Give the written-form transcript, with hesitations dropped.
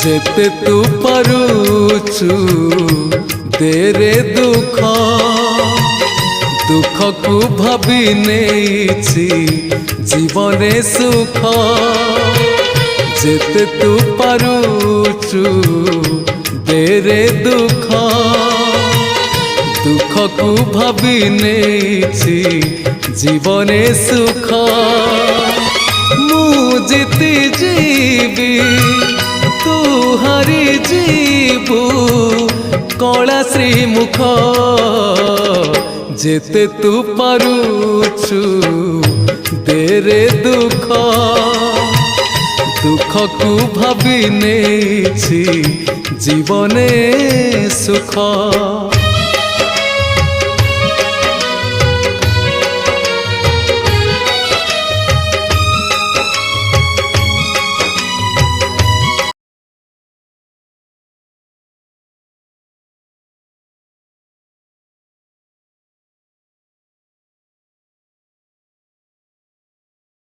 जेते तू पारुचु तेरे दुख दुख को भाभी नेछि जीवने सुख जेते तू पारुचु तेरे दुख दुख को भाभी नेछि जीवने सुख मु जीती जीवी तू हारी जीवु कला श्रीमुख जेते तू पारुचु तेरे दुख दुख को भाभी नेछि जीवने सुख।